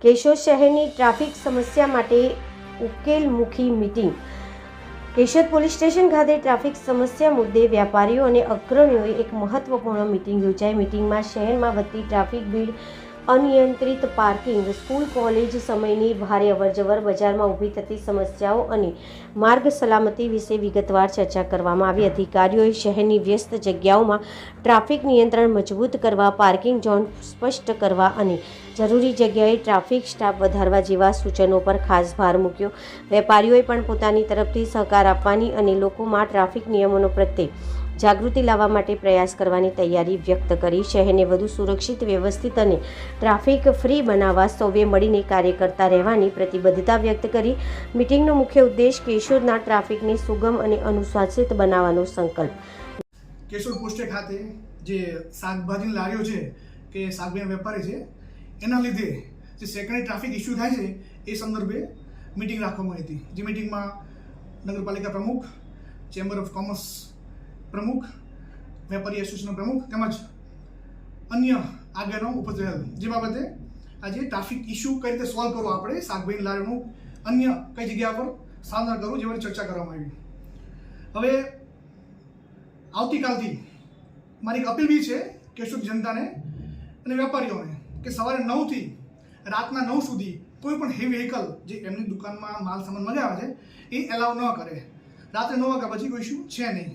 કેશોદ શહેરની ટ્રાફિક સમસ્યા માટે ઉકેલમુખી મીટિંગ. કેશોદ પોલીસ સ્ટેશન ખાતે ટ્રાફિક સમસ્યા મુદ્દે વ્યાપારીઓ અને અગ્રણીઓએ એક મહત્વપૂર્ણ મીટિંગ યોજાઈ. મીટિંગમાં શહેરમાં વધતી ટ્રાફિક ભીડ, અનિયંત્રિત પાર્કિંગ, સ્કૂલ કોલેજ સમયની ભારે અવરજવર, બજારમાં ઊભી થતી સમસ્યાઓ અને માર્ગ સલામતી વિશે વિગતવાર ચર્ચા કરવામાં આવી. અધિકારીઓએ શહેરની વ્યસ્ત જગ્યાઓમાં ટ્રાફિક નિયંત્રણ મજબૂત કરવા, પાર્કિંગ ઝોન સ્પષ્ટ કરવા અને જરૂરી જગ્યાએ ટ્રાફિક સ્ટાફ વધારવા જેવા સૂચનો પર ખાસ ભાર મૂક્યો. વેપારીઓએ પણ પોતાની તરફથી સહકાર આપવાની અને લોકોમાં ટ્રાફિક નિયમોનો પ્રત્યે જાગૃતિ લાવવા માટે પ્રયાસ કરવાની તૈયારી વ્યક્ત કરી. શહેરને વધુ સુરક્ષિત, વ્યવસ્થિત અને ટ્રાફિક ફ્રી બનાવવા સૌએ મળીને કાર્ય કરતા રહેવાની પ્રતિબદ્ધતા વ્યક્ત કરી. મીટિંગનો મુખ્ય ઉદ્દેશ કેશોદના ટ્રાફિકને સુગમ અને અનુશાસિત બનાવવાનો સંકલ્પ. કેશોદ પોસ્ટે ખાતે જે શાકભાજીની લારીઓ છે કે શાકભાજીના વેપારી છે, એના લીધે જે સેકન્ડરી ટ્રાફિક ઇસ્યુ થાય છે એ સંદર્ભે મિટિંગ રાખવામાં આવી હતી. જે મિટિંગમાં નગરપાલિકા પ્રમુખ, ચેમ્બર ઓફ કોમર્સ પ્રમુખ, વેપારી એસોસિએશનના પ્રમુખ તેમજ અન્ય આગેવાનો ઉપસ્થિત હતા. જે બાબતે આજે ટ્રાફિક ઇસ્યુ કઈ રીતે સોલ્વ કરવો, આપણે શાકભાજી લારીઓનું અન્ય કઈ જગ્યા પર સાધન કરવું, જેવાની ચર્ચા કરવામાં આવી. હવે આવતીકાલથી મારી એક અપીલ બી છે કેશોદ જનતાને અને વેપારીઓને કે સવારે 9 થી રાતના 9 સુધી કોઈ પણ હેવી વ્હીકલ જે એમની દુકાનમાં માલ સામાન મંગાવે છે એ એલાઉ ન કરે. રાત્રે 9 વાગ્યા પછી કોઈ ઇસ્યુ છે નહીં.